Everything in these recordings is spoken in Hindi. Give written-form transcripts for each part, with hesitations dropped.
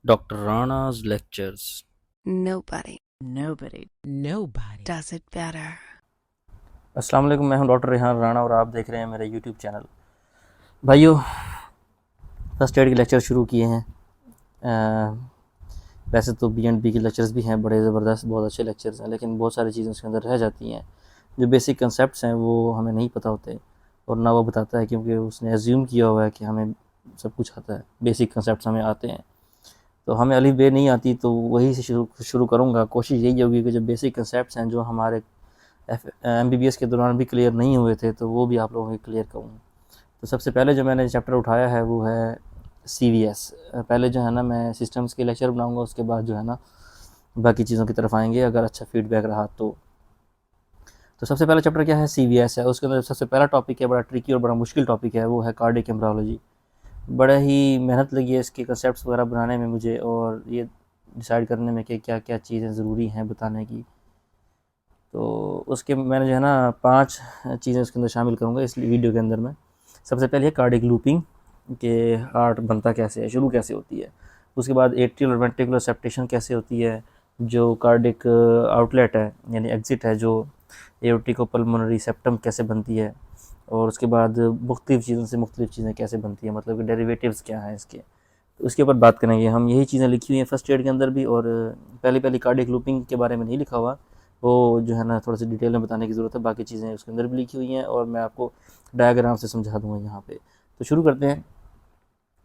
Dr. Rana's lectures. Nobody does it better. अस्सलाम वालेकुम, मैं हूं डॉक्टर रेहान राणा और आप देख रहे हैं मेरा यूट्यूब चैनल। भाइयों, फर्स्ट एड के लेक्चर शुरू किए हैं। वैसे तो बी के लेक्चर्स भी हैं, बड़े ज़बरदस्त, बहुत अच्छे लेक्चर्स हैं, लेकिन बहुत सारी चीज़ें उसके अंदर रह जाती हैं। जो बेसिक कंसेप्ट्स हैं वो हमें नहीं पता होते, और ना वो बताता है, क्योंकि उसने एज्यूम किया हुआ है कि हमें सब कुछ आता है, बेसिक कंसेप्ट्स हमें आते हैं। तो हमें अलिफ बे नहीं आती, तो वही से शुरू करूँगा। कोशिश यही होगी कि जो बेसिक कंसेप्ट्स हैं, जो हमारे MBBS के दौरान भी क्लियर नहीं हुए थे, तो वो भी आप लोगों को क्लियर करूँ। तो सबसे पहले जो मैंने चैप्टर उठाया है वो है CVS। पहले जो है ना मैं सिस्टम्स के लेक्चर बनाऊंगा, उसके बाद जो है ना बाकी चीज़ों की तरफ आएंगे, अगर अच्छा फीडबैक रहा तो। सबसे पहला चैप्टर क्या है, CVS है। उसके अंदर सबसे पहला टॉपिक है, बड़ा ट्रिकी और बड़ा मुश्किल टॉपिक है, वो है कार्डियक एम्ब्रियोलॉजी। बड़ा ही मेहनत लगी है इसके कंसेप्ट वगैरह बनाने में मुझे, और ये डिसाइड करने में कि क्या क्या चीज़ें ज़रूरी हैं बताने की। तो उसके मैंने जो है ना 5 चीज़ें उसके अंदर शामिल करूँगा इस वीडियो के अंदर में। सबसे पहले है कार्डिक लूपिंग, कि हार्ट बनता कैसे है, शुरू कैसे होती है। उसके बाद एट्रियल और वेंट्रिकुलर सेप्टेशन कैसे होती है, जो कार्डिक आउटलेट है यानी एग्ज़िट है, जो एओर्टिको पल्मोनरी सेप्टम कैसे बनती है। और उसके बाद मुख्तलिफ़ चीज़ों से मुख्तलिफ़ चीज़ें कैसे बनती हैं, मतलब कि डेरिवेटिव्स क्या हैं इसके, तो उसके ऊपर बात करेंगे हम। यही चीज़ें लिखी हुई हैं फर्स्ट एड के अंदर भी, और पहली कार्डिक लूपिंग के बारे में नहीं लिखा हुआ, वो जो है ना थोड़ा सा डिटेल में बताने की ज़रूरत है। बाकी चीज़ें उसके अंदर भी लिखी हुई हैं, और मैं आपको डायग्राम से समझा दूँगा यहाँ पे। तो शुरू करते हैं।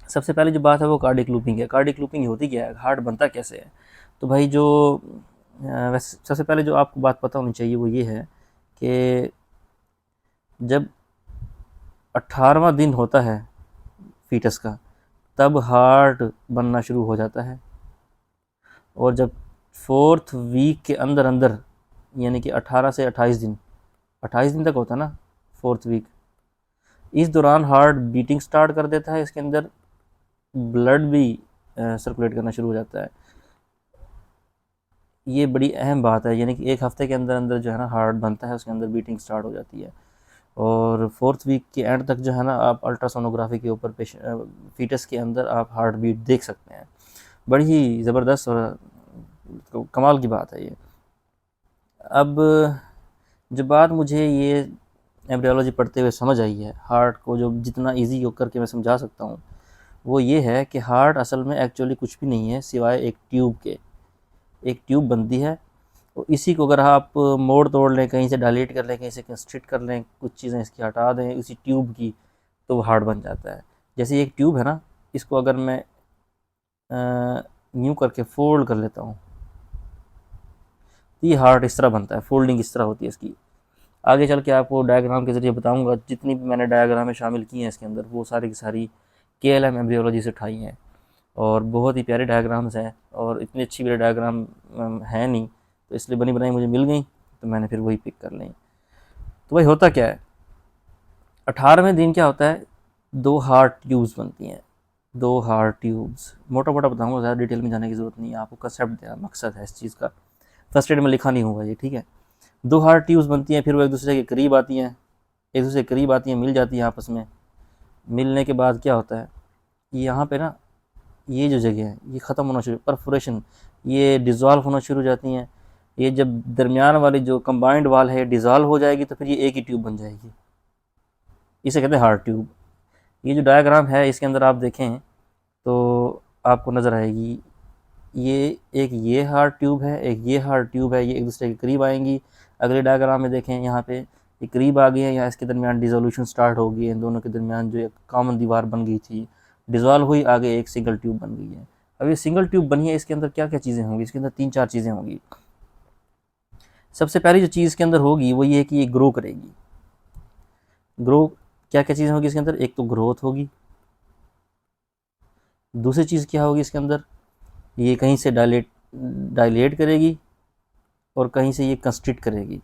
सबसे पहले जो बात है वो कार्डिक लूपिंग है। कार्डिक लूपिंग होती क्या है, हार्ट बनता कैसे है। तो भाई जो वैसे सबसे पहले जो आपको बात पता होनी चाहिए वो ये है कि जब 18वां दिन होता है फीटस का, तब हार्ट बनना शुरू हो जाता है। और जब 4th वीक के अंदर अंदर, यानी कि 18 से 28 दिन, 28 दिन तक होता है ना 4th वीक, इस दौरान हार्ट बीटिंग स्टार्ट कर देता है। इसके अंदर ब्लड भी सर्कुलेट करना शुरू हो जाता है। ये बड़ी अहम बात है, यानी कि एक हफ्ते के अंदर अंदर जो है ना हार्ट बनता है, उसके अंदर बीटिंग स्टार्ट हो जाती है। और 4th वीक के एंड तक जो है ना आप अल्ट्रासोनोग्राफी के ऊपर फीटस के अंदर आप हार्ट बीट देख सकते हैं। बड़ी ही ज़बरदस्त और कमाल की बात है ये। अब जो बात मुझे ये एम्ब्रियोलॉजी पढ़ते हुए समझ आई है, हार्ट को जो जितना इजी करके मैं समझा सकता हूँ, वो ये है कि हार्ट असल में एक्चुअली कुछ भी नहीं है सिवाय एक ट्यूब के। एक ट्यूब बनती है, तो इसी को अगर आप मोड़ तोड़ लें, कहीं से डायलेट कर लें, कहीं से कंस्ट्रिक्ट कर लें, कुछ चीज़ें इसकी हटा दें उसी ट्यूब की, तो वो हार्ट बन जाता है। जैसे एक ट्यूब है ना, इसको अगर मैं यूँ करके फोल्ड कर लेता हूँ, तो ये हार्ट इस तरह बनता है, फोल्डिंग इस तरह होती है इसकी। आगे चल के आपको डायग्राम के ज़रिए बताऊंगा। जितनी भी मैंने डायग्रामें शामिल की हैं इसके अंदर, वो सारी की सारी KLM एम्ब्रियोलॉजी से उठाई हैं, और बहुत ही प्यारे डायग्राम्स हैं, और इतनी अच्छी मेरे डायग्राम है नहीं, तो इसलिए बनी बनाई मुझे मिल गई, तो मैंने फिर वही पिक कर ली। तो भाई होता क्या है, 18वें दिन क्या होता है, 2 हार्ट ट्यूब्स बनती हैं। 2 हार्ट ट्यूब्स मोटा मोटा बताऊंगा, ज़्यादा डिटेल में जाने की ज़रूरत नहीं है, आपको कंसेप्ट देना मकसद है इस चीज़ का। फर्स्ट एड में लिखा नहीं होगा ये, ठीक है। 2 हार्ट ट्यूब्स बनती हैं, फिर वो एक दूसरे के करीब आती हैं, एक दूसरे के करीब आती हैं, मिल जाती हैं आपस में। मिलने के बाद क्या होता है, यहाँ पे ना ये जो जगह है ये ख़त्म होना शुरू, परफोरेशन, ये डिज़ोल्व होना शुरू हो जाती हैं। ये जब दरमियान वाली जो कंबाइंड वाल है डिज़ोल्व हो जाएगी, तो फिर ये एक ही ट्यूब बन जाएगी, इसे कहते हैं हार्ट ट्यूब। ये जो डायग्राम है इसके अंदर आप देखें तो आपको नज़र आएगी, ये एक ये हार्ट ट्यूब है, एक ये हार्ट ट्यूब है, ये एक दूसरे के करीब आएंगी। अगले डायग्राम में देखें, यहाँ पे ये करीब आ गए हैं, यहाँ इसके दरमियान डिज़ोल्यूशन स्टार्ट हो गई है, इन दोनों के दरमियान जो एक कॉमन दीवार बन गई थी डिज़ोल्व हुई, आगे एक सिंगल ट्यूब बन गई है। अब ये सिंगल ट्यूब बनी है, इसके अंदर क्या क्या चीज़ें होंगी, इसके अंदर 3-4 चीज़ें होंगी। सबसे पहली जो चीज़ इसके अंदर होगी वो ये है कि ये ग्रो करेगी। ग्रो क्या क्या चीज़ें होगी इसके अंदर, एक तो ग्रोथ होगी, दूसरी चीज़ क्या होगी इसके अंदर, ये कहीं से डायलेट करेगी, और कहीं से ये कंस्ट्रिक्ट करेगी,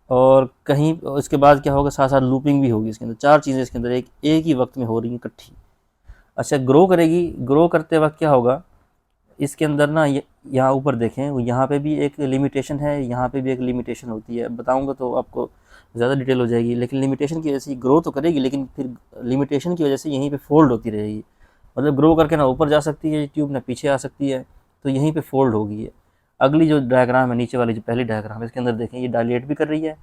और कहीं इसके बाद क्या होगा, साथ साथ लूपिंग भी होगी इसके अंदर। 4 चीज़ें इसके अंदर एक ही वक्त में हो रही हैं इकट्ठी। अच्छा, ग्रो करेगी, ग्रो करते वक्त क्या होगा इसके अंदर ना, यहाँ ऊपर देखें, वो यहाँ पे भी एक लिमिटेशन है, यहाँ पे भी एक लिमिटेशन होती है। बताऊंगा तो आपको ज़्यादा डिटेल हो जाएगी, लेकिन लिमिटेशन की वजह से ग्रो तो करेगी, लेकिन फिर लिमिटेशन की वजह से यहीं पे फोल्ड होती रहेगी। मतलब ग्रो करके ना ऊपर जा सकती है ट्यूब, ना पीछे आ सकती है, तो यहीं पे फोल्ड होगी ये। अगली जो डायग्राम है नीचे वाली, जो पहली डायग्राम है, इसके अंदर देखें ये डायलेट भी कर रही है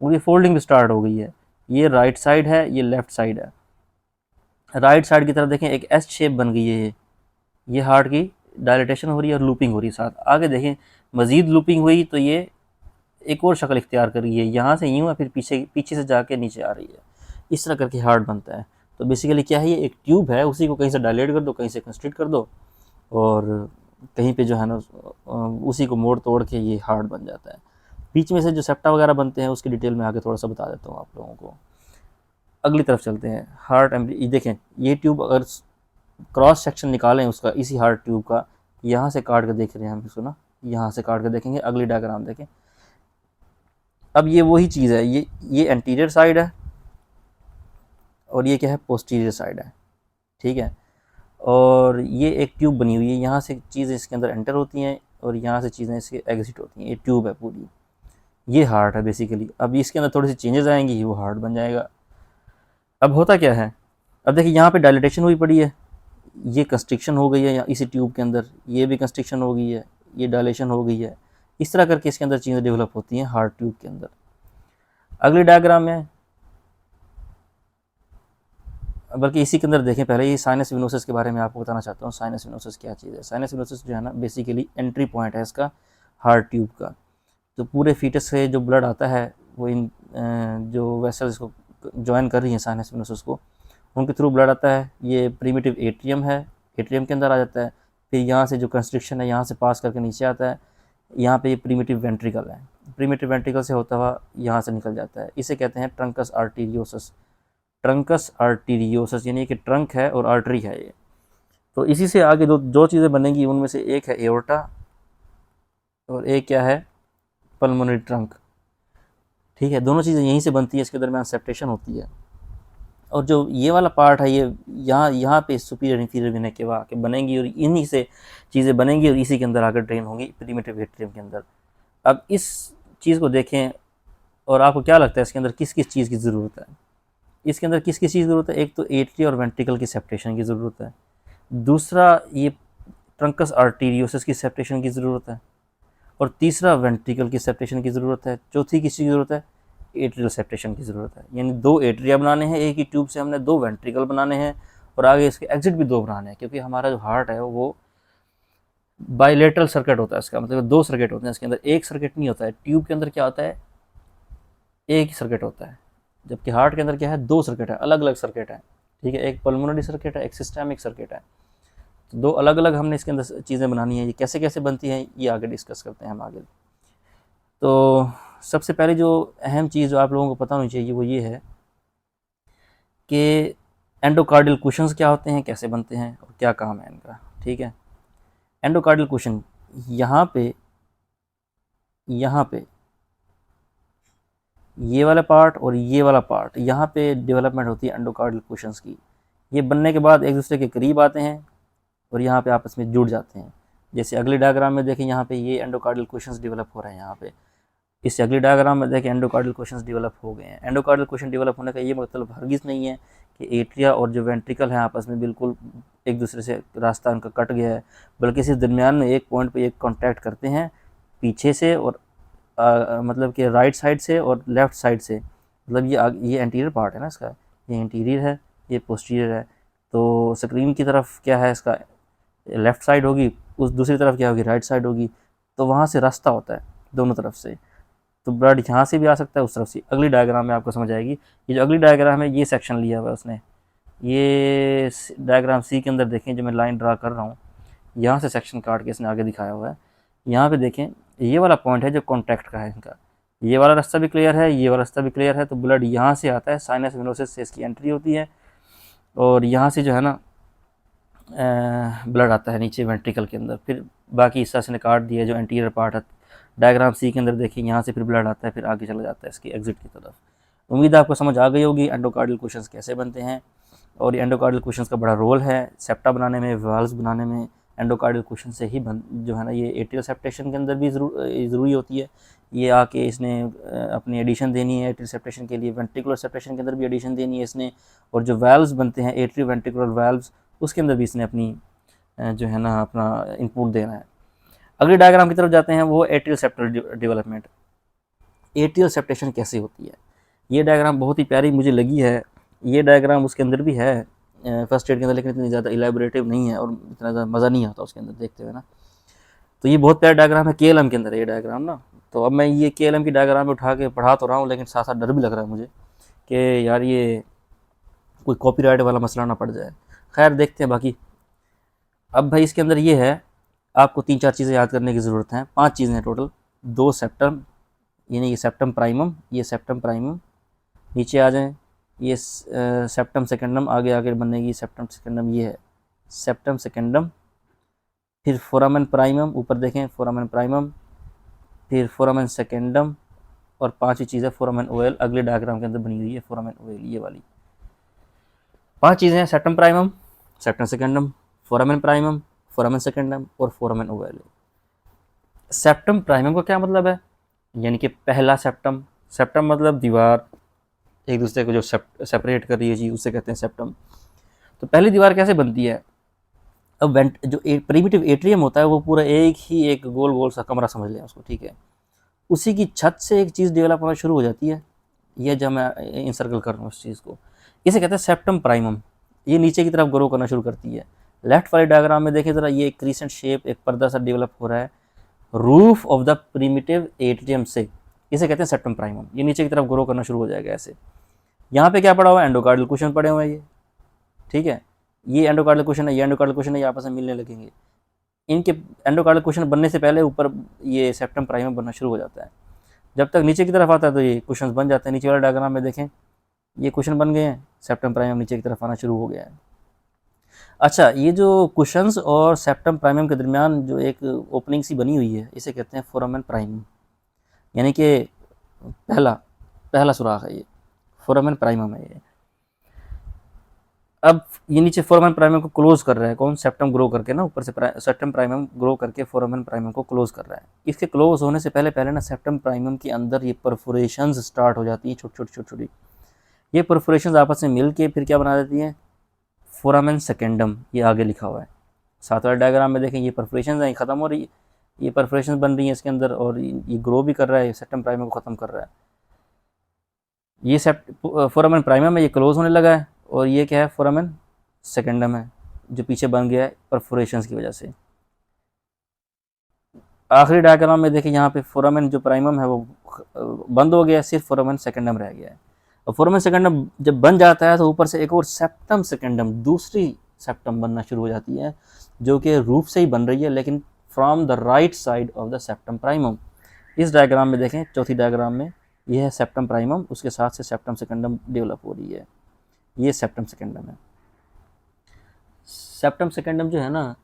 और ये फोल्डिंग भी स्टार्ट हो गई है। ये राइट साइड है, ये लेफ्ट साइड है। राइट साइड की तरफ देखें एक एस शेप बन गई है, ये हार्ट की डायलिटेशन हो रही है और लूपिंग हो रही है साथ। आगे देखें मज़ीद लूपिंग हुई तो ये एक और शक्ल इख्तियार कर रही है, यहाँ से यूँ है फिर पीछे पीछे से जाके नीचे आ रही है। इस तरह करके हार्ट बनता है। तो बेसिकली क्या है, ये एक ट्यूब है, उसी को कहीं से डायलेट कर दो, कहीं से कंस्ट्रिक्ट कर दो, और कहीं पे जो है ना उसी को मोड़ तोड़ के ये हार्ट बन जाता है। बीच में से जो सेप्टा वगैरह बनते हैं उसकी डिटेल में आगे थोड़ा सा बता देता हूँ आप लोगों को। अगली तरफ चलते हैं। हार्ट देखें, ये ट्यूब अगर क्रॉस सेक्शन निकालें उसका, इसी हार्ट ट्यूब का, यहाँ से काट कर देख रहे हैं हम इसको ना, यहाँ से काट कर देखेंगे। अगली डायग्राम देखें। अब ये वही चीज़ है, ये एंटीरियर साइड है और ये क्या है, पोस्टीरियर साइड है, ठीक है। और ये एक ट्यूब बनी हुई है, यहाँ से चीज़ें इसके अंदर एंटर होती हैं और यहाँ से चीज़ें इसके एग्जिट होती हैं। ये ट्यूब है पूरी, ये हार्ट है बेसिकली। अब इसके अंदर थोड़ी सी चेंजेस आएंगी, वो हार्ट बन जाएगा। अब होता क्या है, अब देखिए यहाँ पे डायलिटेशन हुई पड़ी है, ये कंस्ट्रिक्शन हो गई है इसी ट्यूब के अंदर, ये भी कंस्ट्रिक्शन हो गई है, ये डायलेशन हो गई है। इस तरह करके इसके अंदर चीज़ें डेवलप होती हैं हार्ट ट्यूब के अंदर। अगली डायग्राम में, बल्कि इसी के अंदर देखें, पहले ये साइनस विनोसिस के बारे में आपको बताना चाहता हूँ। साइनस विनोसिस क्या चीज़ है? साइनस विनोसिस जो है ना बेसिकली एंट्री पॉइंट है इसका हार्ट ट्यूब का। तो पूरे फीटस से जो ब्लड आता है वो इन जो वेसल्स को ज्वाइन कर रही हैं साइनस विनोसिस को, उनके थ्रू ब्लड आता है। ये प्रीमिटिव एट्रियम है, एट्रियम के अंदर आ जाता है, फिर यहाँ से जो कंस्ट्रिक्शन है यहाँ से पास करके नीचे आता है। यहाँ पे ये प्रीमिटिव वेंट्रिकल है, प्रीमिटिव वेंट्रिकल से होता हुआ यहाँ से निकल जाता है। इसे कहते हैं ट्रंकस आर्टीरियोसिस। ट्रंकस आर्टीरियोसिस यानी कि ट्रंक है और आर्टरी है ये। तो इसी से आगे जो चीज़ें बनेंगी उनमें से एक है एओर्टा और एक क्या है, पल्मोनरी ट्रंक, ठीक है। दोनों चीज़ें यहीं से बनती है, इसके दरमियान सेप्टेशन होती है। और जो ये वाला पार्ट है, ये यहाँ पे सुपीरियर इंफीरियर वेना केवा के बनेंगी और इन्हीं से चीज़ें बनेंगी और इसी के अंदर आकर ड्रेन होंगी प्रीमिटिव एट्रियम के अंदर। अब इस चीज़ को देखें और आपको क्या लगता है इसके अंदर किस किस चीज़ की ज़रूरत है? इसके अंदर किस किस चीज़ की ज़रूरत है? एक तो एट्रिया और वेंट्रिकल की सेप्टेशन की ज़रूरत है, दूसरा ये ट्रंकस आर्टीरियोसिस की सेप्टेशन की ज़रूरत है, और तीसरा वेंट्रिकल की सेप्टेशन की ज़रूरत है, चौथी किस चीज़ की ज़रूरत है? एट्रियल सेप्टेशन की ज़रूरत है। यानी 2 एट्रिया बनाने हैं एक ही ट्यूब से, हमने 2 वेंट्रिकल बनाने हैं और आगे इसके एग्जिट भी 2 बनाने हैं, क्योंकि हमारा जो हार्ट है वो बाइलेटरल सर्किट होता है इसका, मतलब 2 सर्किट होते हैं इसके अंदर, एक सर्किट नहीं होता है। ट्यूब के अंदर क्या होता है, एक ही सर्किट होता है, जबकि हार्ट के अंदर क्या है, 2 सर्किट है, अलग अलग सर्किट है, ठीक है। एक पल्मोनरी सर्किट है, एक सिस्टेमिक सर्किट है। तो 2 अलग अलग हमने इसके अंदर चीज़ें बनानी है। ये कैसे कैसे बनती हैं ये आगे डिस्कस करते हैं हम आगे। तो सबसे पहले जो अहम चीज़ जो आप लोगों को पता होनी चाहिए वो ये है कि एंडोकार्डियल कुशन्स क्या होते हैं, कैसे बनते हैं और क्या काम है इनका, ठीक है। एंडोकार्डियल कुशन यहाँ पे ये वाला पार्ट और ये वाला पार्ट, यहाँ पे डेवलपमेंट होती है एंडोकार्डियल कुशन्स की। ये बनने के बाद एक दूसरे के करीब आते हैं और यहाँ पे आपस में जुड़ जाते हैं। जैसे अगली डायग्राम में देखें, यहाँ पे ये एंडोकार्डियल कुशन्स डेवलप हो रहे हैं यहाँ पे। इससे अगली डायग्राम में देखें एंडोकार्डियल कुशन्स डेवलप हो गए हैं। एंडोकार्डियल कुशन डेवलप होने का ये मतलब हरगिज़ नहीं है कि एट्रिया और जो वेंट्रिकल है आपस में बिल्कुल एक दूसरे से रास्ता उनका कट गया है, बल्कि इस दरमियान में एक पॉइंट पे एक कॉन्टैक्ट करते हैं पीछे से और मतलब कि राइट साइड से और लेफ़्ट साइड से। मतलब ये एंटीरियर पार्ट है ना इसका, ये इंटीरियर है, ये पोस्टीरियर है। तो स्क्रीन की तरफ क्या है इसका, लेफ़्ट साइड होगी, उस दूसरी तरफ क्या होगी, राइट साइड होगी। तो वहाँ से रास्ता होता है दोनों तरफ से, तो ब्लड यहाँ से भी आ सकता है उस तरफ से। अगली डायग्राम में आपको समझ आएगी। ये जो अगली डायग्राम है ये सेक्शन लिया हुआ है उसने, ये डायग्राम सी के अंदर देखें जो मैं लाइन ड्रा कर रहा हूँ, यहाँ से सेक्शन काट के इसने आगे दिखाया हुआ है। यहाँ पे देखें ये वाला पॉइंट है जो कॉन्टैक्ट का है इनका, ये वाला रास्ता भी क्लियर है, ये वाला रास्ता भी क्लियर है। तो ब्लड यहाँ से आता है, साइनस वेनोसिस से इसकी एंट्री होती है और यहाँ से जो है ना ब्लड आता है नीचे वेंट्रिकल के अंदर। फिर बाकी हिस्सा इसने काट दिया जो एंटीरियर पार्ट है। डायग्राम सी के अंदर देखिए यहाँ से फिर ब्लड आता है, फिर आगे चला जाता है इसकी एग्जिट की तरफ। उम्मीद है आपको समझ आ गई होगी एंडोकार्डियल कुशन्स कैसे बनते हैं, और ये एंडोकार्डियल कुशन्स का बड़ा रोल है सेप्टा बनाने में, वाल्व्स बनाने में। एंडोकार्डियल कुशन से ही जो है ना ये एट्रियल सेप्टेशन के अंदर भी ज़रूरी होती है। ये आके इसने अपनी एडिशन देनी है एट्रियल सेप्टेशन के लिए, वेंट्रिकुलर सेप्टेशन के अंदर भी एडिशन देनी है इसने। और जो वाल्व्स बनते हैं एट्रियो वेंट्रिकुलर वाल्व्स, उसके अंदर भी इसने अपनी जो है ना अपना इनपुट देना है। अगली डायग्राम की तरफ जाते हैं, वो atrial septal development. Atrial septation कैसे होती है, ये डायग्राम बहुत ही प्यारी मुझे लगी है। ये डायग्राम उसके अंदर भी है फर्स्ट एड के अंदर, लेकिन इतनी ज़्यादा इलेबोरेटिव नहीं है और इतना ज़्यादा मज़ा नहीं आता उसके अंदर देखते हुए ना। तो ये बहुत प्यारा डायग्राम है, केएलएम के अंदर है ये डायग्राम ना। तो अब मैं ये केएलएम की डायग्राम में उठा के पढ़ा तो रहा हूँ, लेकिन साथ साथ डर भी लग रहा है मुझे कि यार ये कोई कॉपीराइट वाला मसला ना पड़ जाए। खैर देखते हैं बाकी। अब भाई इसके अंदर ये है, आपको 3-4 चीज़ें याद करने की ज़रूरत है, 5 चीज़ें हैं टोटल। 2 सेप्टम, यानी ये सेप्टम प्राइमम, ये सेप्टम प्राइमम, नीचे आ जाएं ये सेप्टम सेकेंडम, आगे आगे बनेगी सेप्टम सेकेंडम, ये है सेप्टम सेकेंडम। फिर फोरामेन प्राइमम, ऊपर देखें फोरामेन प्राइमम, फिर फोरामेन सेकेंडम, और 5वीं चीज़ है फोरामेन ओएल, अगले डायग्राम के अंदर बनी हुई है फोरामेन ओएल, ये वाली 5 चीज़ें हैं, septum primum, septum secundum, foramen primum, foramen secundum और फोरामेन ओएल। सेप्टम प्राइमम का क्या मतलब है, यानी कि पहला सेप्टम। सेप्टम मतलब दीवार एक दूसरे को जो सेपरेट कर रही है जी, उससे कहते हैं सेप्टम। तो पहली दीवार कैसे बनती है, अब वेंट जो प्रीमिटिव एट्रियम होता है वो पूरा एक गोल गोल सा कमरा समझ लें उसको, ठीक है। उसी की छत से एक चीज़ डेवलप होना शुरू हो जाती है, ये जब मैं इंसर्कल कर रहा हूँ उस चीज़ को, इसे कहते हैं सेप्टम प्राइमम। ये नीचे की तरफ ग्रो करना शुरू करती है। लेफ्ट वाले डायग्राम में देखें ज़रा, ये एक क्रीसेंट शेप, एक पर्दा सा डेवलप हो रहा है roof of the primitive atrium से, इसे कहते हैं सेप्टम प्राइमम। ये नीचे की तरफ ग्रो करना शुरू हो जाएगा ऐसे। यहाँ पे क्या पड़ा हुआ है, एंडोकार्डियल कुशन पड़े हुए हैं ये, ठीक है। ये एंडोकार्डियल कुशन है, ये एंडोकार्डियल कुशन है, ये आपस में मिलने लगेंगे। इनके एंडोकार्डियल कुशन बनने से पहले ऊपर ये सेप्टम प्राइमम बनना शुरू हो जाता है। जब तक नीचे की तरफ आता है तो ये कुशन बन जाते हैं। नीचे वाले डायग्राम में देखें, ये कुशन बन गए हैं, सेप्टम प्राइमम नीचे की तरफ आना शुरू हो गया है। अच्छा, ये जो कुशंस और सेप्टम प्राइमम के दरमियान जो एक ओपनिंग सी बनी हुई है, इसे कहते हैं फोरामेन प्राइमम, यानी कि पहला पहला सुराख है ये, फोरामेन प्राइमम है ये। अब ये नीचे फोरामेन प्राइमम को क्लोज कर रहा है कौन, सेप्टम ग्रो करके ना, ऊपर से सेप्टम प्राइमम ग्रो करके फोरामेन प्राइमम को क्लोज कर रहा है। इसके क्लोज होने से पहले पहले ना सेप्टम प्राइमम के अंदर ये परफोरेशंस स्टार्ट हो जाती हैं, छोटी छोटी। ये परफोरेशंस आपस में मिल के फिर क्या बना देती हैं, फोरामेन सेकेंडम, ये आगे लिखा हुआ है। साथ वाले डायग्राम में देखें, ये परफोरेशंस हैं, ख़त्म हो रही है, ये परफोरेशंस बन रही हैं इसके अंदर, और ये ग्रो भी कर रहा है, सेप्टम प्राइमम को ख़त्म कर रहा है। ये फोरामेन प्राइमम में ये क्लोज होने लगा है, और ये क्या है, फोरामेन सेकेंडम है जो पीछे बन गया है परफोरेशंस की वजह से। आखिरी डायग्राम में देखिए, यहाँ पे फोरामेन जो प्राइमम है वो बंद हो गया है, सिर्फ फोरामेन सेकेंडम रह गया है। और फोरामेन सेकेंडम जब बन जाता है तो ऊपर से एक और सेप्टम सेकेंडम, दूसरी सेप्टम बनना शुरू हो जाती है, जो कि रूफ से ही बन रही है, लेकिन from the right side of the septum primum. इस डायग्राम में देखें, चौथी डायग्राम में, यह है सेप्टम प्राइमम, उसके साथ से सेप्टम सेकेंडम डेवलप हो रही है, ये सेप्टम सेकेंडम है। सेप्टम सेकेंडम जो है ना,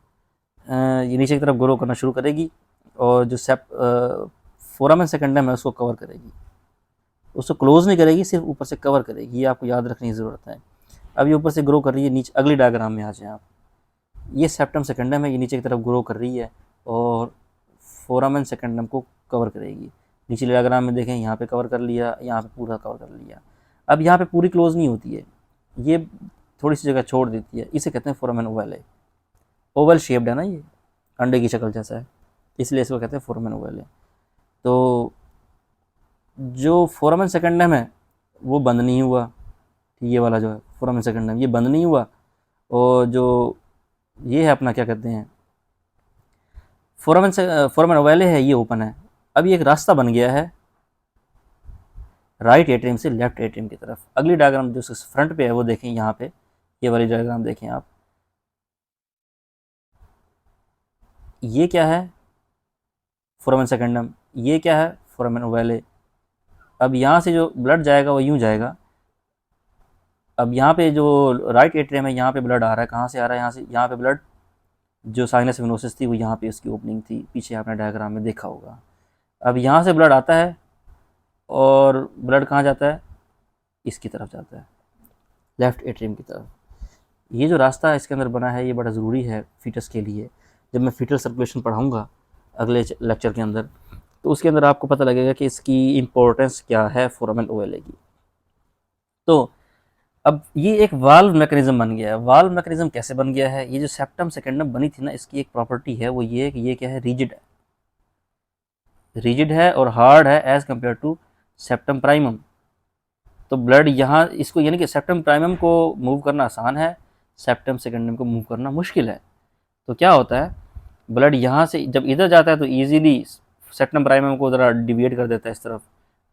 ये नीचे की तरफ ग्रो करना शुरू करेगी, और जो फोरामेन सेकेंडम है उसको कवर करेगी, उसको क्लोज नहीं करेगी, सिर्फ ऊपर से कवर करेगी, ये आपको याद रखने की ज़रूरत है। अब ये ऊपर से ग्रो कर रही है, नीचे अगली डायग्राम में आ जाए आप, ये सेप्टम सेकेंडम है, ये नीचे की तरफ ग्रो कर रही है और फोरामेन सेकेंडम को कवर करेगी। नीचे डायग्राम में देखें, यहाँ पे कवर कर लिया, यहाँ पे पूरा कवर कर लिया। अब यहाँ पे पूरी क्लोज नहीं होती है, ये थोड़ी सी जगह छोड़ देती है, इसे कहते हैं फोरामेन ओवल है। ओवल शेप्ड है ना, ये अंडे की शक्ल जैसा है, इसलिए इसको कहते हैं फोरामेन ओवल है। तो जो फोरामेन सेकेंडम है वो बंद नहीं हुआ, ये वाला जो है फोरामेन सेकेंडम, ये बंद नहीं हुआ, और जो ये है अपना क्या कहते हैं फोरामेन ओवल है, ये ओपन है। अब ये एक रास्ता बन गया है राइट एट्रियम से लेफ्ट एट्रियम की तरफ। अगली डायग्राम जो फ्रंट पे है वो देखें, यहाँ पे ये वाली डायग्राम देखें आप, ये क्या है, फोरामेन सेकेंडम, ये क्या है, फोरामेन ओवल। अब यहाँ से जो ब्लड जाएगा वो यूँ जाएगा। अब यहाँ पे जो राइट एट्रियम है, यहाँ पे ब्लड आ रहा है, कहाँ से आ रहा है, यहाँ से, यहाँ पे ब्लड जो साइनस वेनोसिस थी वो यहाँ पे उसकी ओपनिंग थी, पीछे आपने डायग्राम में देखा होगा। अब यहाँ से ब्लड आता है, और ब्लड कहाँ जाता है, इसकी तरफ जाता है, लेफ्ट एट्रियम की तरफ। ये जो रास्ता इसके अंदर बना है, ये बड़ा ज़रूरी है फीटस के लिए। जब मैं फीटल सर्कुलेशन पढ़ाऊँगा अगले लेक्चर के अंदर, तो उसके अंदर आपको पता लगेगा कि इसकी इम्पोर्टेंस क्या है फोरामेन ओवल की। तो अब ये एक वाल्व मैकेनिज्म बन गया है। वाल्व मैकेनिज्म कैसे बन गया है? ये जो सेप्टम सेकेंडम बनी थी ना, इसकी एक प्रॉपर्टी है, वो ये है कि ये क्या है, रिजिड है। रिजिड है और हार्ड है as compare to septum primum. तो ब्लड यहाँ इसको, यानी कि सेप्टम प्राइमम को मूव करना आसान है, सेप्टम सेकेंडम को मूव करना मुश्किल है। तो क्या होता है, ब्लड यहाँ से जब इधर जाता है तो ईजिली सेप्टम प्राइमम को ज़रा डिविएट कर देता है इस तरफ।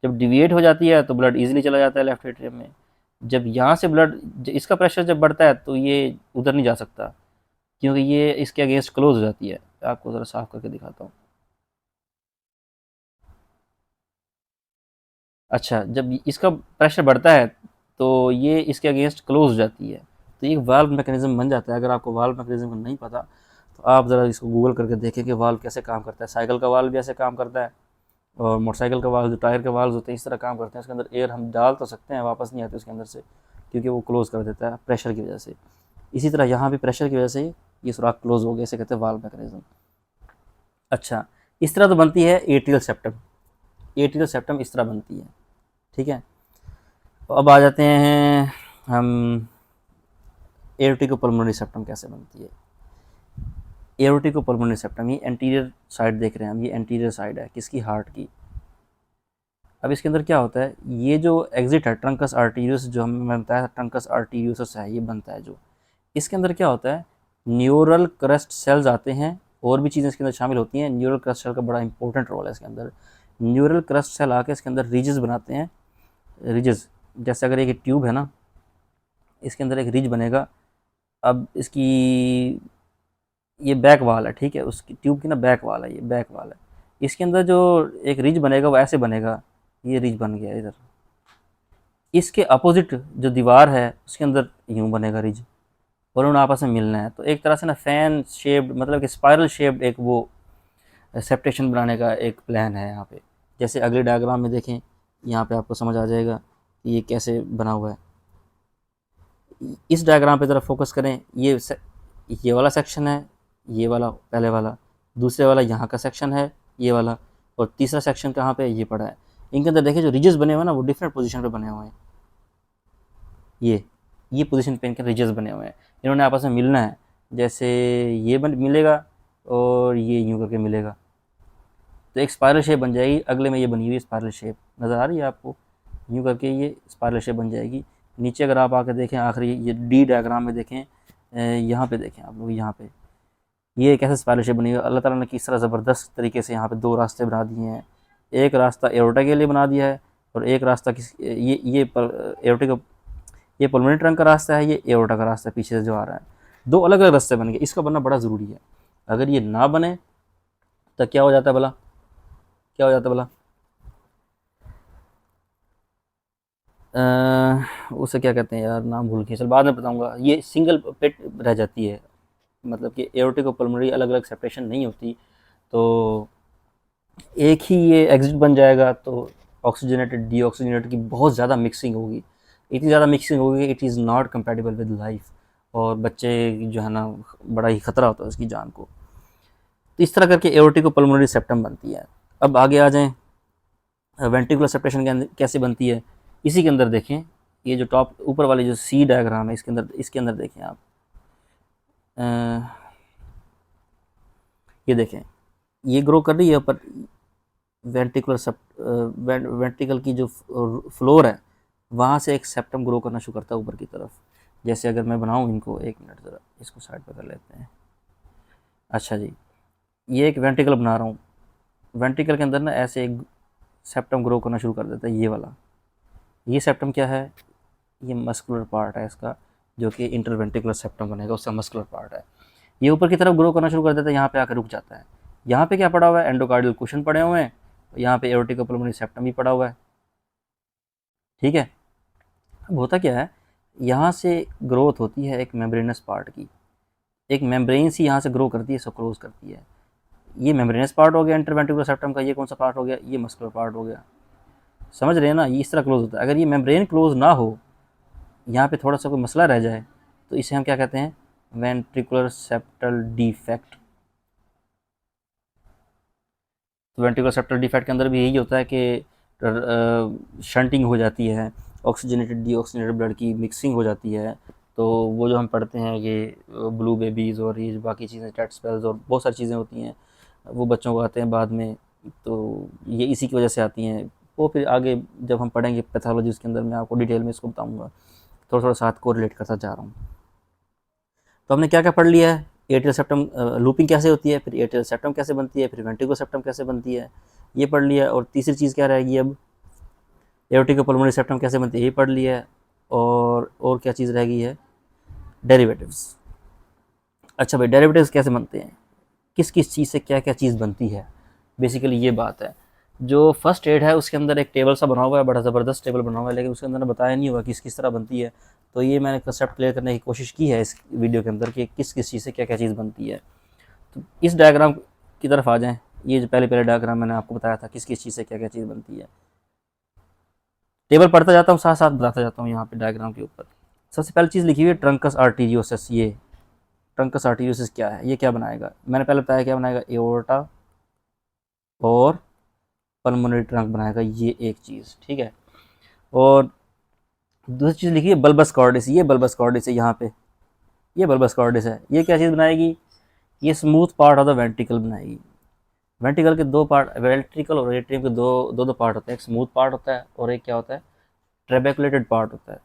जब डिविएट हो जाती है तो ब्लड ईजिली चला जाता है लेफ्ट एट्रियम में। जब यहाँ से ब्लड, इसका प्रेशर जब बढ़ता है तो ये उधर नहीं जा सकता, क्योंकि ये इसके अगेंस्ट क्लोज हो जाती है। आपको ज़रा साफ करके दिखाता हूँ। अच्छा, जब इसका प्रेशर बढ़ता है तो ये इसके अगेंस्ट क्लोज हो जाती है, तो ये वाल्व मैकेनिज्म बन जाता है। अगर आपको वाल्व मैकेनिज्म नहीं पता तो आप ज़रा इसको गूगल करके देखें कि वाल्व कैसे काम करता है। साइकिल का वाल्व भी ऐसे काम करता है, और मोटरसाइकिल का वाल्व, जो टायर के वाल्व होते हैं, इस तरह काम करते हैं। उसके अंदर एयर हम डाल तो सकते हैं, वापस नहीं आती उसके अंदर से, क्योंकि वो क्लोज कर देता है प्रेशर की वजह से। इसी तरह यहाँ भी प्रेशर की वजह से ये सुराख क्लोज हो गया, इसे कहते हैं वाल्व मैकेनिज्म। अच्छा, इस तरह तो बनती है एट्रियल सेप्टम। एट्रियल सेप्टम इस तरह बनती है, ठीक है। तो अब आ जाते हैं हम एओर्टिको-पल्मोनरी सेप्टम कैसे बनती है। एओर्टिको-पल्मोनरी सेप्टम, ये एंटीरियर साइड देख रहे हैं हम, ये एंटीरियर साइड है किसकी, हार्ट की। अब इसके अंदर क्या होता है, ये जो एग्जिट है ट्रंकस आर्टीरियस, जो हमें बनता है ट्रंकस आर्टीरियोसस है, ये बनता है जो, इसके अंदर क्या होता है, न्यूरल क्रस्ट सेल्स आते हैं, और भी चीज़ें इसके अंदर शामिल होती हैं। न्यूरल क्रस्ट सेल का बड़ा इंपॉर्टेंट रोल है इसके अंदर। न्यूरल क्रस्ट सेल आके इसके अंदर रिजेस बनाते हैं। रिजेस, जैसे अगर एक ट्यूब है ना, इसके अंदर एक रिज बनेगा। अब इसकी ये बैक वाल है, ठीक है, उसकी ट्यूब की ना बैक वाल है, ये बैक वाल है। इसके अंदर जो एक रिज बनेगा वो ऐसे बनेगा, ये रिज बन गया इधर। इसके अपोजिट जो दीवार है उसके अंदर यूं बनेगा रिज, और उन्हें आपस में मिलना है। तो एक तरह से ना फैन शेप्ड, मतलब कि स्पायरल शेप्ड एक वो सेप्टेशन बनाने का एक प्लान है यहाँ पे। जैसे अगले डायग्राम में देखें, यहाँ पे आपको समझ आ जाएगा कि ये कैसे बना हुआ है। इस डायग्राम पे ज़रा फोकस करें। ये वाला सेक्शन है, ये वाला पहले वाला, दूसरे वाला यहाँ का सेक्शन है ये वाला, और तीसरा सेक्शन कहाँ पे, ये पड़ा है। इनके अंदर देखिए जो रिजेस बने हुए हैं ना, वो डिफरेंट पोजीशन पे बने हुए हैं। ये पोजीशन पे इनके रिजेस बने हुए हैं, इन्होंने आपस में मिलना है। जैसे ये मिलेगा और ये यूँ करके मिलेगा, तो एक स्पायरल शेप बन जाएगी। अगले में ये बनी हुई स्पायरल शेप नज़र आ रही है आपको, यूँ करके ये स्पायरल शेप बन जाएगी। नीचे अगर आप आकर देखें, आखिरी ये डी डायग्राम में देखें, यहाँ पे देखें आप लोग, यहाँ पे ये एक ऐसे स्पायरल शेप बनी हुई है। अल्लाह ताला ने किस तरह ज़बरदस्त तरीके से यहाँ पे दो रास्ते बना दिए हैं। एक रास्ता एओर्टा के लिए बना दिया है, और एक रास्ता ये एओर्टा का, ये पल्मोनरी ट्रंक का रास्ता है, ये एओर्टा का रास्ता पीछे से जो आ रहा है। दो अलग अलग रास्ते बन गए, इसका बनना बड़ा ज़रूरी है। अगर ये ना बने तो क्या हो जाता है भला, क्या हो जाता है भला, उसे क्या कहते हैं यार, नाम भूल गया, चल बाद में बताऊंगा। ये सिंगल पेट रह जाती है, मतलब कि एओर्टिक और पल्मोनरी अलग अलग सेपरेशन नहीं होती, तो एक ही ये एग्जिट बन जाएगा। तो ऑक्सीजनेटेड डीऑक्सीजनेटेड की बहुत ज़्यादा मिक्सिंग होगी, इतनी ज़्यादा मिक्सिंग होगी कि it is not compatible with life, और बच्चे जो है ना, बड़ा ही ख़तरा होता है उसकी जान को। तो इस तरह करके एओर्टिक और पल्मोनरी सेप्टम बनती है। अब आगे आ जाएँ, वेंट्रिकुलर सेपरेशन कैसे बनती है। इसी के अंदर देखें, ये जो टॉप ऊपर वाली जो सी डायग्राम है, इसके अंदर देखें आप, ये देखें, ये ग्रो कर रही है पर वेंट्रिकल की जो फ्लोर है, वहाँ से एक सेप्टम ग्रो करना शुरू करता है ऊपर की तरफ। जैसे अगर मैं बनाऊँ इनको, एक मिनट ज़रा इसको साइड पर कर लेते हैं। अच्छा जी, ये एक वेंट्रिकल बना रहा हूँ, वेंट्रिकल के अंदर ना ऐसे एक सेप्टम ग्रो करना शुरू कर देता है, ये वाला। ये सेप्टम क्या है, ये मस्कुलर पार्ट है इसका, जो कि इंटरवेंट्रिकुलर सेप्टम बनेगा, उसका मस्कुलर पार्ट है। ये ऊपर की तरफ ग्रो करना शुरू कर देता है, यहाँ पे आकर रुक जाता है। यहाँ पे क्या पड़ा हुआ है, एंडोकार्डियल कुशन पड़े हुए हैं, यहाँ पे एओर्टिको पल्मोनरी सेप्टम भी पड़ा हुआ है, ठीक है। अब होता क्या है, यहाँ से ग्रोथ होती है एक मेम्ब्रेनस पार्ट की, एक मेम्ब्रेन सी यहाँ से ग्रो करती है, इसको क्लोज करती है। ये मेम्ब्रेनस पार्ट हो गया इंटरवेंट्रिकुलर सेप्टम का, ये कौन सा पार्ट हो गया, ये मस्कुलर पार्ट हो गया। समझ रहे हैं ना, ये इस तरह क्लोज होता है। अगर ये मेम्ब्रेन क्लोज ना हो, यहाँ पे थोड़ा सा कोई मसला रह जाए, तो इसे हम क्या कहते हैं, वेंट्रिकुलर सेप्टल डिफेक्ट। तो वेंट्रिकुलर सेप्टल डिफेक्ट के अंदर भी यही होता है कि शंटिंग हो जाती है, ऑक्सीजनेटेड डीऑक्सीजनेटेड ब्लड की मिक्सिंग हो जाती है, तो वो जो हम पढ़ते हैं कि ब्लू बेबीज़ और ये जो बाकी चीज़ें टेट स्पेल्स और बहुत सारी चीज़ें होती हैं, वो बच्चों को आते हैं बाद में, तो ये इसी की वजह से आती हैं। वो फिर आगे जब हम पढ़ेंगे पैथोलॉजी उसके अंदर मैं आपको डिटेल में इसको बताऊँगा, थोड़ा थोड़ा साथ को रिलेट करता जा रहा हूँ। तो हमने क्या क्या पढ़ लिया है, एट्रियल सेप्टम लूपिंग कैसे होती है, फिर एट्रियल सेप्टम कैसे बनती है, फिर वेंट्रिकुलर सेप्टम कैसे बनती है, ये पढ़ लिया है। और तीसरी चीज़ क्या रहेगी अब, एओर्टिको पल्मोनरी सेप्टम कैसे बनती है, ये पढ़ लिया है। और क्या चीज़ रह गई है, डेरिवेटिव्स। अच्छा भाई, डेरिवेटिव्स कैसे बनते हैं, किस किस चीज़ से क्या क्या चीज़ बनती है, बेसिकली ये बात है। जो फर्स्ट एड है उसके अंदर एक टेबल सा बना हुआ है, बड़ा ज़बरदस्त टेबल बना हुआ है, लेकिन उसके अंदर बताया नहीं हुआ किस किस तरह बनती है। तो ये मैंने कंसेप्ट क्लियर करने की कोशिश की है इस वीडियो के अंदर कि किस किस चीज़ से क्या क्या चीज़ बनती है। तो इस डायग्राम की तरफ आ जाएँ। ये जो पहले पहले डायग्राम मैंने आपको बताया था किस किस चीज़ से क्या क्या चीज़ बनती है। टेबल पढ़ता जाता हूँ, साथ साथ बताता जाता हूँ यहाँ पे डायग्राम के ऊपर। सबसे पहली चीज़ लिखी हुई है ट्रंकस आर्टीरियोसिस। ये ट्रंकस आर्टीरियोसिस क्या है, ये क्या बनाएगा, मैंने पहले बताया क्या बनाएगा, एओर्टा और पल्मोनरी ट्रंक बनाएगा, ये एक चीज़, ठीक है। और दूसरी चीज़ लिखी है बल्बस कॉर्डिस। ये बल्बस कॉर्डिस है यहाँ पे, ये बल्बस कॉर्डिस है, ये क्या चीज़ बनाएगी, ये smooth part of the ventricle बनाएगी। वेंट्रिकल के दो पार्ट, वेंट्रिकल और एट्रियम के दो दो दो पार्ट होते हैं, एक स्मूथ पार्ट होता है और एक क्या होता है, ट्रेबेकुलेटेड पार्ट होता है।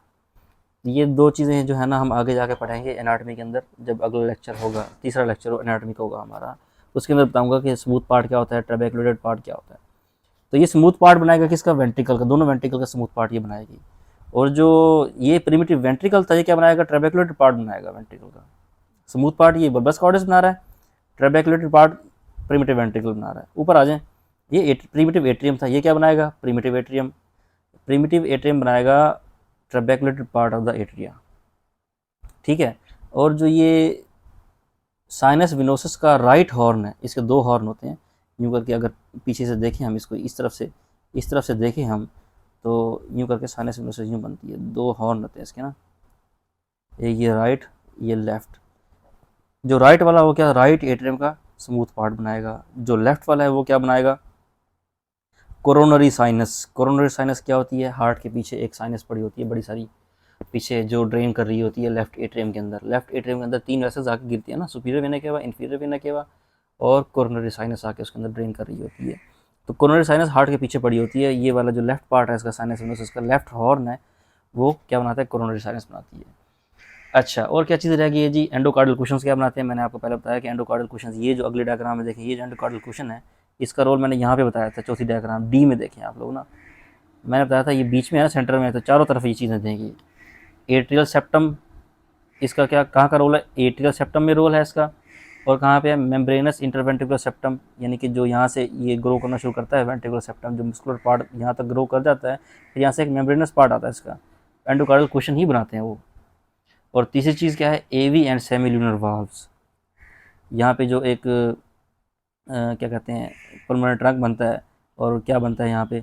ये दो चीज़ें जो है ना हम आगे जाके पढ़ेंगे एनाटॉमी के अंदर, जब अगला लेक्चर होगा, तीसरा लेक्चर एनाटॉमी का होगा हमारा, उसके अंदर बताऊंगा कि स्मूथ पार्ट क्या होता है, ट्रेबेकुलेटेड पार्ट क्या होता है। तो ये स्मूथ पार्ट बनाएगा किसका, वेंट्रिकल का, दोनों वेंट्रिकल का स्मूथ पार्ट ये बनाएगी। और जो ये प्रिमिटिव वेंट्रिकल था, ये क्या बनाएगा, ट्रेबेकुलेटेड पार्ट बनाएगा वेंट्रिकल का। स्मूथ पार्ट ये बल्बस कॉर्डिस बना रहा है, ट्रेबेकुलेटेड पार्ट प्रिमिटिव वेंट्रिकल बना रहा है। ऊपर आ जाए, ये प्रिमिटिव एट्रियम था, ये क्या बनाएगा, प्रिमिटिव एट्रियम। प्रिमिटिव एट्रियम बनाएगा ट्रेबेकुलेटेड पार्ट ऑफ द एट्रिया, ठीक है। और जो ये साइनस विनोसस का राइट हॉर्न है, इसके दो हॉर्न होते हैं, यूँ करके अगर पीछे से देखें हम इसको, इस तरफ से देखें हम, तो यूँ करके साइनस विनोसस यूँ बनती है, दो हॉर्न होते हैं इसके ना, एक ये राइट, ये लेफ्ट। जो राइट वाला वो क्या, राइट एट्रियम का स्मूथ पार्ट बनाएगा, जो लेफ्ट वाला है वो क्या बनाएगा, कोरोनरी साइनस। कोरोनरी साइनस क्या होती है, हार्ट के पीछे एक साइनस पड़ी होती है बड़ी सारी, पीछे जो ड्रेन कर रही होती है लेफ्ट एट्रियम के अंदर। लेफ्ट एट्रियम के अंदर तीन वेसल्स आके गिरती है ना, superior vena cava, inferior vena cava और कोरोनरी साइनस आके उसके अंदर ड्रेन कर रही होती है। तो कोरोनरी साइनस हार्ट के पीछे पड़ी होती है, ये वाला जो लेफ्ट पार्ट है इसका साइनस विनोसस, इसका लेफ्ट हॉर्न है, वो क्या बनाता है, कोरोनरी साइनस बनाती है। अच्छा, और क्या चीज़ रह गई है जी, एंडोकार्डियल कुशन्स क्या बनाते हैं, मैंने आपको पहले बताया कि एंडोकार्डियल कुशन्स, ये जो अगले डायग्राम में देखें, ये जो एंडोकार्डियल कुशन है, इसका रोल मैंने यहाँ पे बताया था, चौथी डायग्राम डी में देखें आप लोग ना, मैंने बताया था ये बीच में है ना, सेंटर में है, तो चारों तरफ ये चीज़ें देंगी। एट्रियल सेप्टम, इसका क्या, कहाँ का रोल है, एट्रियल सेप्टम में रोल है इसका, और कहाँ पे है, मेम्ब्रेनस इंटरवेंट्रिकुलर सेप्टम, यानी कि जो यहाँ से ये ग्रो करना शुरू करता है वेंट्रिकुलर सेप्टम, जो मस्कुलर पार्ट यहाँ तक ग्रो कर जाता है, फिर यहाँ से एक मेम्ब्रेनस पार्ट आता है इसका, एंडोकार्डियल कुशन ही बनाते हैं वो। और तीसरी चीज़ क्या है, एवी एंड सेमिल्यूनर वाल्व्स। यहाँ पे जो एक क्या कहते हैं, परमानेंट ट्रंक बनता है, और क्या बनता है यहाँ पे,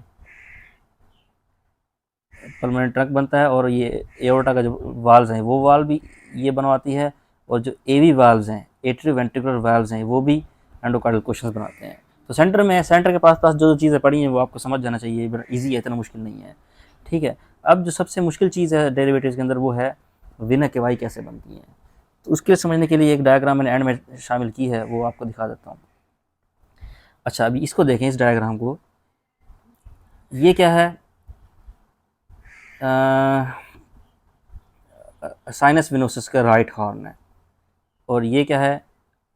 परमानेंट ट्रंक बनता है, और ये एओर्टा का जो वाल्व्स हैं वो वाल्व भी ये बनवाती है, और जो एवी वाल्व्स हैं, एट्रियो वेंट्रिकुलर वाल्व्स हैं, वो भी एंडोकार्डियल कुशन्स बनाते हैं। तो सेंटर में है, सेंटर के पास पास जो चीज़ें पड़ी हैं वो आपको समझ जाना चाहिए, बड़ा ईजी है, इतना मुश्किल नहीं है, ठीक है। अब जो सबसे मुश्किल चीज़ है डेरिवेटिव्स के अंदर वो है विना केवाई कैसे बनती है। तो उसके समझने के लिए एक डायग्राम मैंने एंड में शामिल की है, वो आपको दिखा देता हूँ। अच्छा, अभी इसको देखें, इस डायग्राम को, ये क्या है, साइनस विनोसिस का राइट हॉर्न है, और ये क्या है,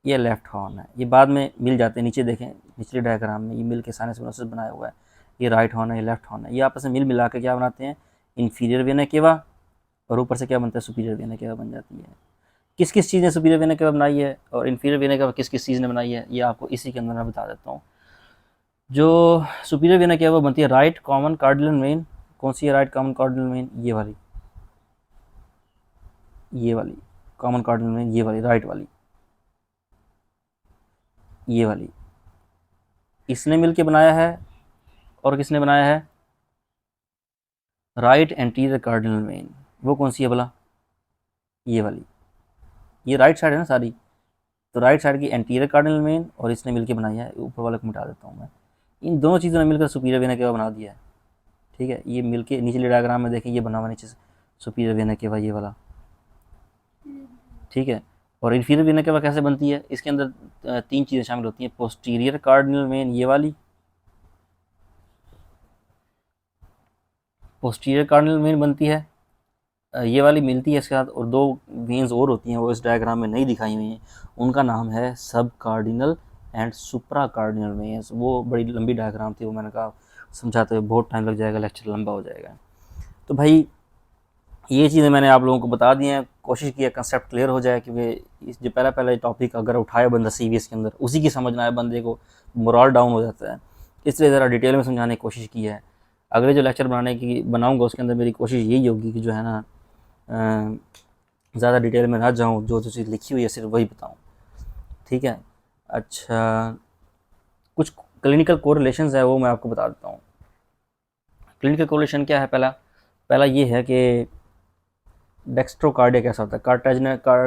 ये लेफ्ट हॉर्न है। ये बाद में मिल जाते हैं, नीचे देखें निचले डायग्राम में ये मिल के साइनस विनोसिस बनाया हुआ है, ये राइट हॉर्न है, ये लेफ्ट हॉर्न है, ये आपस में मिल मिला के क्या बनाते हैं, इन्फीरियर वेना केवा, और ऊपर से क्या बनता है, सुपीरियर वेना केवा बन जाती है। किस किस चीज़ ने सुपीरियर वेना केवा बनाई है और इन्फीरियर वेना केवा किस किस चीज़ ने बनाई है, ये आपको इसी के अंदर मैं बता देता हूँ। जो सुपीरियर वेना केवा बनती है राइट कॉमन कार्डिनल वेन, कौन सी है राइट कॉमन कार्डिनल वेन, ये वाली, ये वाली कॉमन कार्डिनल वेन, ये वाली राइट वाली, ये वाली, इसने मिलके बनाया है। और किसने बनाया है, राइट एंटीरियर कार्डिनल वेन, वो कौन सी है भला, ये वाली, ये राइट साइड है ना सारी, तो राइट साइड की एंटीरियर कार्डिनल वेन और इसने मिलके बनाया है, ऊपर वाले को मिटा देता हूँ मैं, इन दोनों चीज़ों ने मिलकर सुपीरियर वेना केवा बना दिया है, ठीक है, ये मिल के निचले डायग्राम में देखें ये बना हुआ नीचे सुपीरियर वेना केवा ये वाला, ठीक है। और इन्फीरियर वेना केवा कैसे बनती है, इसके अंदर तीन चीज़ें शामिल होती हैं। पोस्टीरियर कार्डिनल वेन ये वाली, पोस्टीरियर कार्डिनल वेन बनती है, ये वाली मिलती है इसके साथ, और दो वेन्स और होती हैं वो इस डायग्राम में नहीं दिखाई हुई हैं, उनका नाम है सब cardinal and supra cardinal veins. वो बड़ी लंबी डायग्राम थी, वो मैंने कहा समझाते हुए बहुत टाइम लग जाएगा, लेक्चर लंबा हो जाएगा। तो भाई ये चीज़ें मैंने आप लोगों को बता दी हैं, कोशिश की है कंसेप्ट क्लियर हो जाए, क्योंकि इस जो पहला टॉपिक अगर उठाए बंदा सीवीएस के अंदर उसी की समझ ना आए बंदे को मोरल डाउन हो जाता है, इसलिए ज़रा डिटेल में समझाने की कोशिश की है। अगले जो लेक्चर बनाऊँगा उसके अंदर मेरी कोशिश यही होगी कि जो है ना ज़्यादा डिटेल में ना जाऊँ, जो चीज़ लिखी हुई है सिर्फ वही बताऊँ, ठीक है। अच्छा, कुछ क्लिनिकल कोरिलेशंस है वो मैं आपको बता देता हूँ। क्लिनिकल कोरिलेशन क्या है, पहला ये है कि डेक्स्ट्रोकार्डिया कैसा होता है,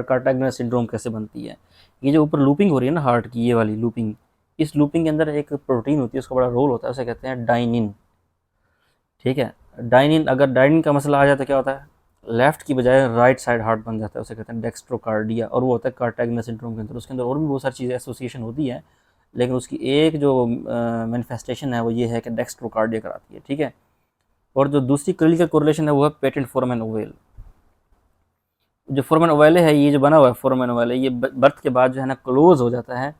कार्टाग्नर सिंड्रोम कैसे बनती है। ये जो ऊपर लूपिंग हो रही है ना हार्ट की, ये वाली लूपिंग, इस लूपिंग के अंदर एक प्रोटीन होती है, उसका बड़ा रोल होता है, उसे कहते हैं डाइनिन, ठीक है। डाइनिन, अगर डाइनिन का मसला आ जाए तो क्या होता है, लेफ्ट की बजाय राइट साइड हार्ट बन जाता है, उसे कहते हैं डेक्स्ट्रोकार्डिया, और वो होता है कार्टाग्नर सिंड्रोम के अंदर। उसके अंदर और भी बहुत सारी चीज़ें एसोसिएशन होती है, लेकिन उसकी एक जो मैनिफेस्टेशन है वो ये है कि डेक्स्ट्रोकार्डिया कराती है, ठीक है। और जो दूसरी क्लिनिकल कोरिलेशन है वो है पेटेंट फोरामेन ओवेल। जो फोरामेन ओवेले है, ये जो बना हुआ है फोरामेन ओवेले, ये बर्थ के बाद जो है ना क्लोज हो जाता है।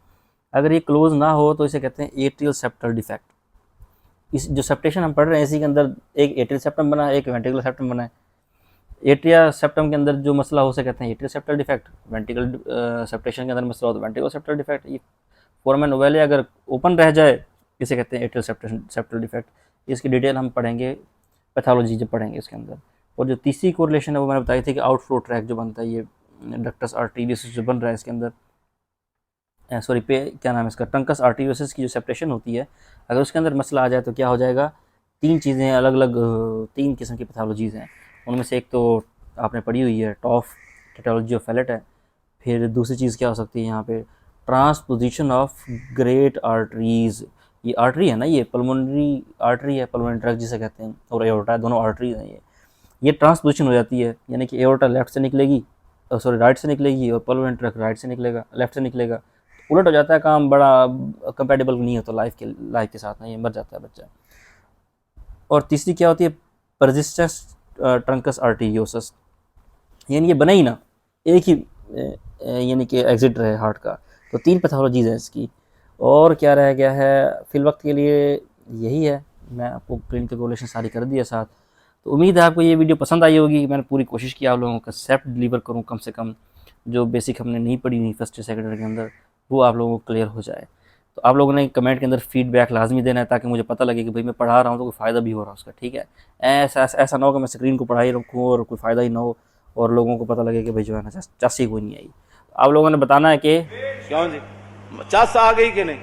अगर ये क्लोज ना हो तो इसे कहते हैं एट्रियल सेप्टल डिफेक्ट। इस जो सेप्टेशन हम पढ़ रहे हैं इसी के अंदर एक एट्रियल सेप्टम बना है, एक वेंट्रिकुलर सेप्टम बना है। एट्रिया सेप्टम के अंदर जो मसला हो उसे कहते हैं atrial septal defect, ventricle septation के अंदर मसला हो तो वेंट्रिकुलर सेप्टल डिफेक्ट। ये फोरामेन ओवेले अगर ओपन रह जाए इसे कहते हैं एट्रियल सेप्टल डिफेक्ट। इसकी डिटेल हम पढ़ेंगे पैथोलॉजी जब पढ़ेंगे इसके अंदर। और जो तीसरी कोरिलेशन है वो मैंने बताई थी कि आउटफ्लो ट्रैक जो बनता है, ये डक्टस आर्टीरियसिस जो बन रहा है इसके अंदर, सॉरी पे क्या नाम है इसका, ट्रंकस आर्टीरियसिस की जो सेप्टेशन होती है, अगर उसके अंदर मसला आ जाए तो क्या हो जाएगा, तीन चीज़ें अलग अलग, तीन किस्म की पैथोलॉजीज़ हैं। उनमें से एक तो आपने पढ़ी हुई है टॉफ टेटोलॉजी ऑफ फैलेट है। फिर दूसरी चीज़ क्या हो सकती है यहाँ पे, ट्रांसपोजिशन ऑफ ग्रेट आर्टरीज़। ये आर्टरी है ना, ये पल्मोनरी आर्टरी है, पल्मोनरी ट्रैक जिसे कहते हैं, और एओर्टा, दोनों आर्टरीज हैं। ये ट्रांसपोजिशन हो जाती है, यानी कि एओर्टा लेफ्ट से निकलेगी, सॉरी राइट से निकलेगी, और पल्मोनरी ट्रैक राइट से निकलेगा, लेफ्ट से निकलेगा। उलट हो जाता है काम, बड़ा कंपेटेबल नहीं होता लाइफ के साथ ना, ये मर जाता है बच्चा। और तीसरी क्या होती है, परसिस्टेंस ट्रंकस आर्टीरियोसिस, यानी ये बना ही ना, एक ही यानी कि एग्जिट रहे हार्ट का। तो तीन पैथोलॉजीज है इसकी। और क्या रह गया है फिल वक्त के लिए, यही है। मैं आपको क्लिनिकल कोरिलेशन सारी कर दिया साथ। तो उम्मीद है आपको ये वीडियो पसंद आई होगी। मैंने पूरी कोशिश की आप लोगों को कंसेप्ट डिलीवर करूँ, कम से कम जो बेसिक हमने नहीं पढ़ी हुई फर्स्ट सेकंड ईयर के अंदर वो आप लोगों को क्लियर हो जाए। तो आप लोगों ने कमेंट के अंदर फीडबैक लाजमी देना है, ताकि मुझे पता लगे कि भाई मैं पढ़ा रहा हूँ तो कोई फ़ायदा भी हो रहा है उसका, ठीक है। ऐसा ना हो कि मैं स्क्रीन को पढ़ाई रखूँ और कोई फ़ायदा ही ना हो, और लोगों को पता लगे कि भाई जो है ना चासी कोई नहीं आई। आप लोगों ने बताना है कि क्यों जी, 50 आ गई कि नहीं।